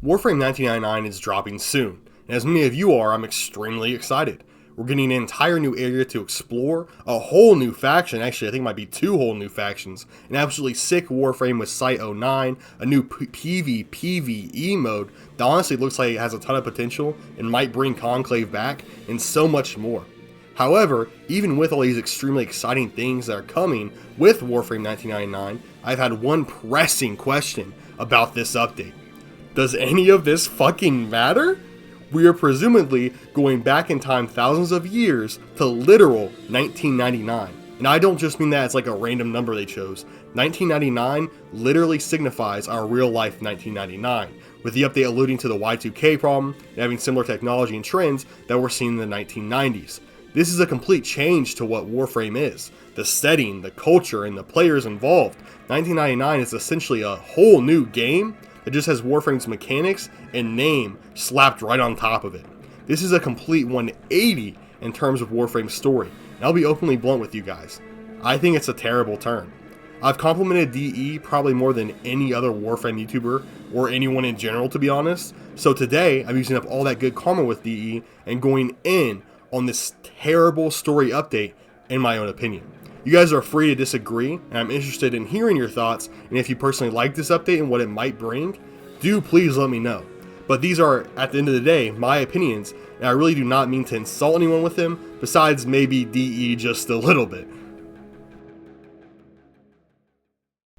Warframe 1999 is dropping soon, and as many of you are, I'm extremely excited. We're getting an entire new area to explore, a whole new faction, actually I think it might be two whole new factions, an absolutely sick Warframe with Site 09, a new PvPvE mode that honestly looks like it has a ton of potential and might bring Conclave back, and so much more. However, even with all these extremely exciting things that are coming with Warframe 1999, I've had one pressing question about this update. Does any of this fucking matter? We are presumably going back in time thousands of years to literal 1999. And I don't just mean that as like a random number they chose. 1999 literally signifies our real life 1999, with the update alluding to the Y2K problem and having similar technology and trends that were seen in the 1990s. This is a complete change to what Warframe is. The setting, the culture, and the players involved. 1999 is essentially a whole new game that just has Warframe's mechanics and name slapped right on top of it. This is a complete 180 in terms of Warframe's story, and I'll be openly blunt with you guys. I think it's a terrible turn. I've complimented DE probably more than any other Warframe YouTuber, or anyone in general to be honest, so today I'm using up all that good karma with DE and going in on this terrible story update in my own opinion. You guys are free to disagree, and I'm interested in hearing your thoughts, and if you personally like this update and what it might bring, do please let me know. But these are, at the end of the day, my opinions, and I really do not mean to insult anyone with them, besides maybe DE just a little bit.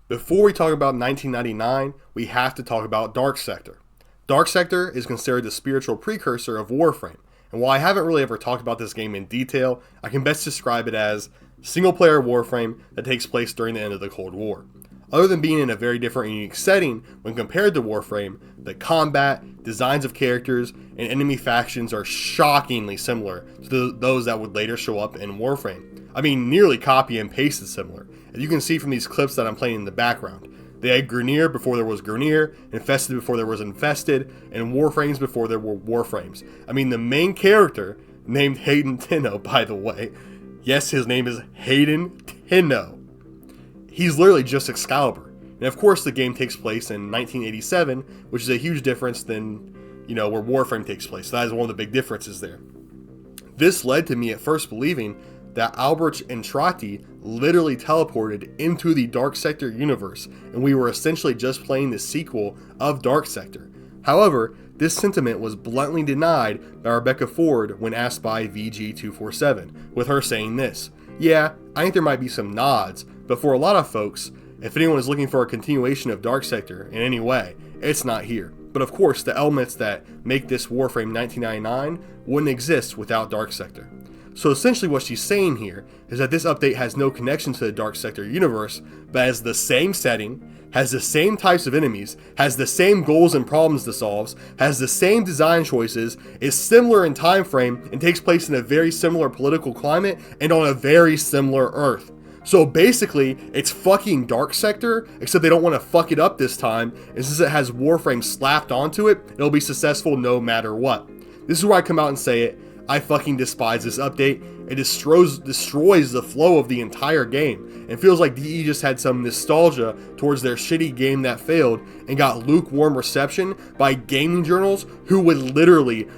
Before we talk about 1999, we have to talk about Dark Sector. Dark Sector is considered the spiritual precursor of Warframe, and while I haven't really ever talked about this game in detail, I can best describe it as single-player Warframe that takes place during the end of the Cold War. Other than being in a very different and unique setting when compared to Warframe, the combat, designs of characters, and enemy factions are shockingly similar to those that would later show up in Warframe. I mean, nearly copy and paste is similar, as you can see from these clips that I'm playing in the background. They had Grineer before there was Grineer, Infested before there was Infested, and Warframes before there were Warframes. I mean, the main character, named Hayden Tenno, by the way, yes, his name is Hayden Tenno. He's literally just Excalibur. And of course the game takes place in 1987, which is a huge difference than, where Warframe takes place. So that is one of the big differences there. This led to me at first believing that Albrecht and Trati literally teleported into the Dark Sector universe, and we were essentially just playing the sequel of Dark Sector. However, this sentiment was bluntly denied by Rebecca Ford when asked by VG247, with her saying this: "Yeah, I think there might be some nods, but for a lot of folks, if anyone is looking for a continuation of Dark Sector in any way, it's not here. But of course, the elements that make this Warframe 1999 wouldn't exist without Dark Sector." So essentially what she's saying here is that this update has no connection to the Dark Sector universe, but has the same setting, has the same types of enemies, has the same goals and problems to solve, has the same design choices, is similar in time frame, and takes place in a very similar political climate and on a very similar Earth. So basically, it's fucking Dark Sector, except they don't want to fuck it up this time, and since it has Warframe slapped onto it, it'll be successful no matter what. This is where I come out and say it. I fucking despise this update. It destroys the flow of the entire game, and feels like DE just had some nostalgia towards their shitty game that failed and got lukewarm reception by gaming journals who would literally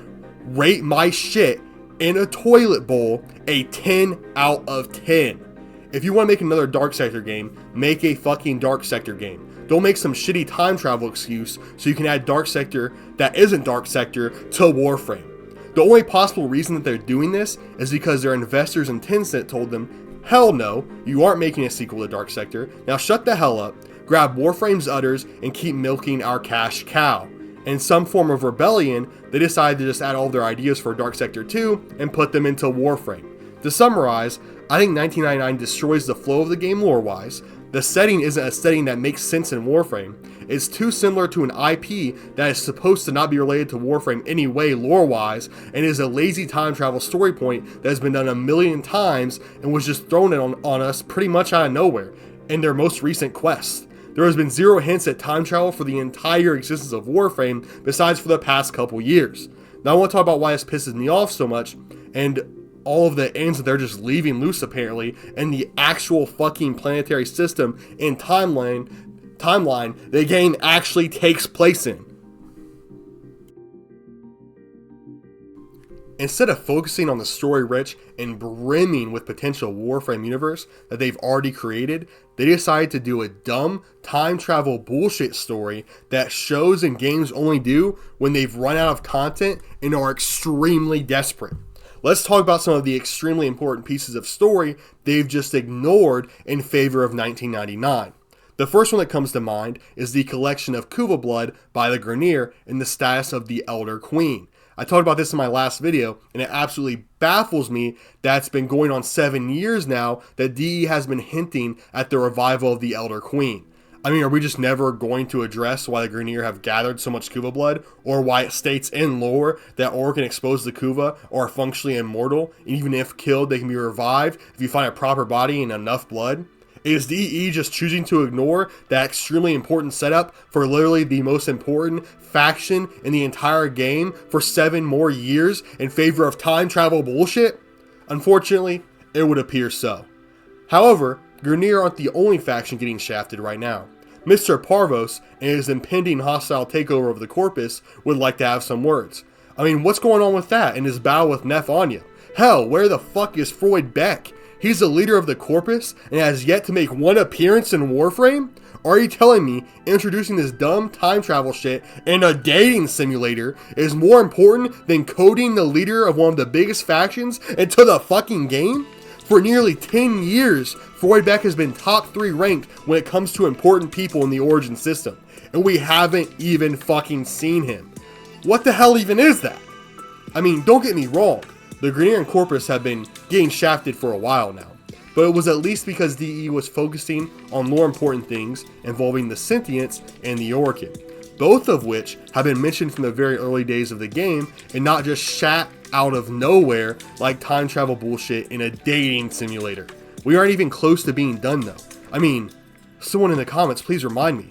rate my shit in a toilet bowl a 10 out of 10. If you want to make another Dark Sector game, make a fucking Dark Sector game. Don't make some shitty time travel excuse so you can add Dark Sector that isn't Dark Sector to Warframe. The only possible reason that they're doing this is because their investors in Tencent told them, "Hell no, you aren't making a sequel to Dark Sector. Now shut the hell up, grab Warframe's udders, and keep milking our cash cow." In some form of rebellion, they decided to just add all of their ideas for Dark Sector 2 and put them into Warframe. To summarize, I think 1999 destroys the flow of the game lore-wise. The setting isn't a setting that makes sense in Warframe. It's too similar to an IP that is supposed to not be related to Warframe anyway lore-wise, and is a lazy time travel story point that has been done a million times and was just thrown on us pretty much out of nowhere in their most recent quests. There has been zero hints at time travel for the entire existence of Warframe besides for the past couple years. Now I want to talk about why this pisses me off so much, and all of the ends that they're just leaving loose apparently, and the actual fucking planetary system and timeline the game actually takes place in. Instead of focusing on the story-rich and brimming with potential Warframe universe that they've already created, they decided to do a dumb time travel bullshit story that shows and games only do when they've run out of content and are extremely desperate. Let's talk about some of the extremely important pieces of story they've just ignored in favor of 1999. The first one that comes to mind is the collection of Kuva blood by the Grineer and the status of the Elder Queen. I talked about this in my last video, and it absolutely baffles me that it's been going on 7 years now that DE has been hinting at the revival of the Elder Queen. I mean, are we just never going to address why the Grineer have gathered so much Kuva blood, or why it states in lore that Orc and exposed the Kuva are functionally immortal, and even if killed, they can be revived if you find a proper body and enough blood? Is DE just choosing to ignore that extremely important setup for literally the most important faction in the entire game for 7 more years in favor of time travel bullshit? Unfortunately, it would appear so. However, Grineer aren't the only faction getting shafted right now. Mr. Parvos and his impending hostile takeover of the Corpus would like to have some words. I mean, what's going on with that in his battle with Nef Anya? Hell, where the fuck is Freud Beck? He's the leader of the Corpus and has yet to make one appearance in Warframe? Are you telling me introducing this dumb time travel shit in a dating simulator is more important than coding the leader of one of the biggest factions into the fucking game? For nearly 10 years, Freud Beck has been top 3 ranked when it comes to important people in the Origin system, and we haven't even fucking seen him. What the hell even is that? I mean, don't get me wrong, the Grineer and Corpus have been getting shafted for a while now, but it was at least because DE was focusing on more important things involving the Sentients and the Orchid, both of which have been mentioned from the very early days of the game and not just shat out of nowhere like time travel bullshit in a dating simulator. We aren't even close to being done though. I mean, someone in the comments please remind me,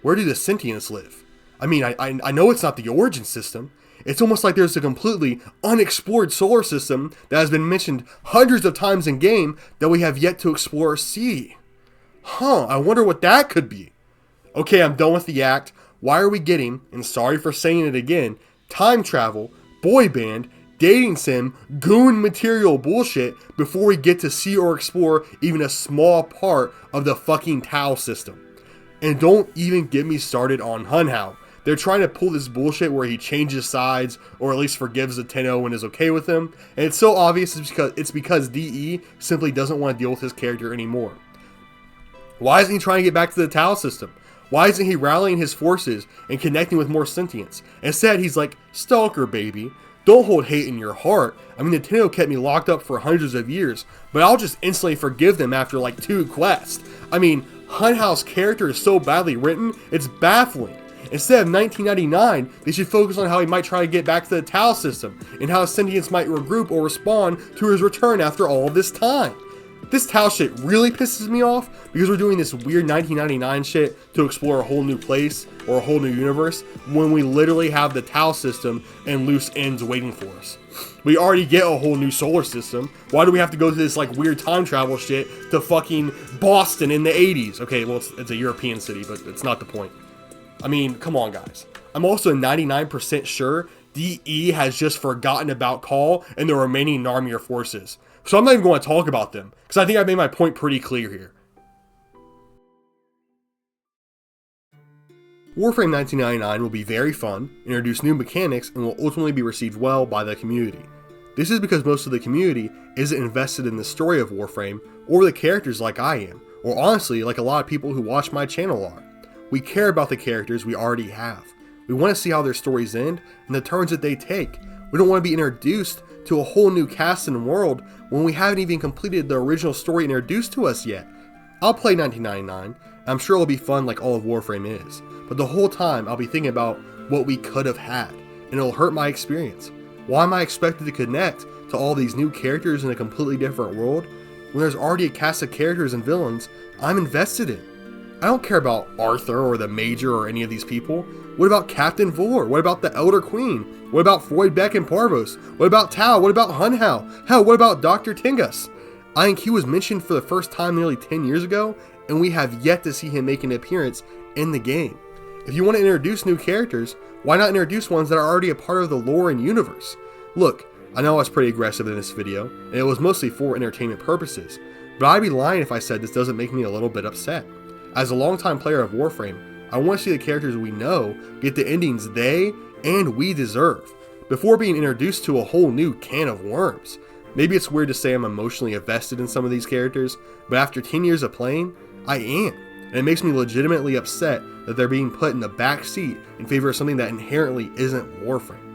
where do the Sentients live? I mean, I know it's not the Origin system. It's almost like there's a completely unexplored solar system that has been mentioned hundreds of times in game that we have yet to explore or see. I wonder what that could be. Okay, I'm done with the act. Why are we getting, and sorry for saying it again, time travel, boy band, dating sim, goon material bullshit before we get to see or explore even a small part of the fucking Tau system? And don't even get me started on Hunhao. They're trying to pull this bullshit where he changes sides, or at least forgives the Tenno and is okay with him. And it's so obvious it's because DE simply doesn't want to deal with his character anymore. Why isn't he trying to get back to the Tau system? Why isn't he rallying his forces and connecting with more Sentients? Instead, he's like, Stalker baby, don't hold hate in your heart. I mean, the Tenno kept me locked up for hundreds of years, but I'll just instantly forgive them after like 2 quests. I mean, Hunhao's character is so badly written, it's baffling. Instead of 1999, they should focus on how he might try to get back to the Tau system, and how Sentients might regroup or respond to his return after all this time. This Tau shit really pisses me off, because we're doing this weird 1999 shit to explore a whole new place, or a whole new universe, when we literally have the Tau system and loose ends waiting for us. We already get a whole new solar system. Why do we have to go to this like weird time travel shit to fucking Boston in the 80s? Okay, well it's a European city, but it's not the point. I mean, come on guys. I'm also 99% sure DE has just forgotten about Call and the remaining Narmir forces. So I'm not even going to talk about them, because I think I made my point pretty clear here. Warframe 1999 will be very fun, introduce new mechanics, and will ultimately be received well by the community. This is because most of the community isn't invested in the story of Warframe, or the characters like I am, or honestly like a lot of people who watch my channel are. We care about the characters we already have. We want to see how their stories end and the turns that they take. We don't want to be introduced to a whole new cast and world when we haven't even completed the original story introduced to us yet. I'll play 1999, and I'm sure it'll be fun like all of Warframe is, but the whole time I'll be thinking about what we could have had, and it'll hurt my experience. Why am I expected to connect to all these new characters in a completely different world when there's already a cast of characters and villains I'm invested in? I don't care about Arthur or the Major or any of these people. What about Captain Vor? What about the Elder Queen? What about Freud Beck and Parvos? What about Tau? What about Hunhao? Hell, what about Dr. Tingus? I think he was mentioned for the first time nearly 10 years ago, and we have yet to see him make an appearance in the game. If you want to introduce new characters, why not introduce ones that are already a part of the lore and universe? Look, I know I was pretty aggressive in this video, and it was mostly for entertainment purposes, but I'd be lying if I said this doesn't make me a little bit upset. As a longtime player of Warframe, I want to see the characters we know get the endings they and we deserve, before being introduced to a whole new can of worms. Maybe it's weird to say I'm emotionally invested in some of these characters, but after 10 years of playing, I am, and it makes me legitimately upset that they're being put in the back seat in favor of something that inherently isn't Warframe.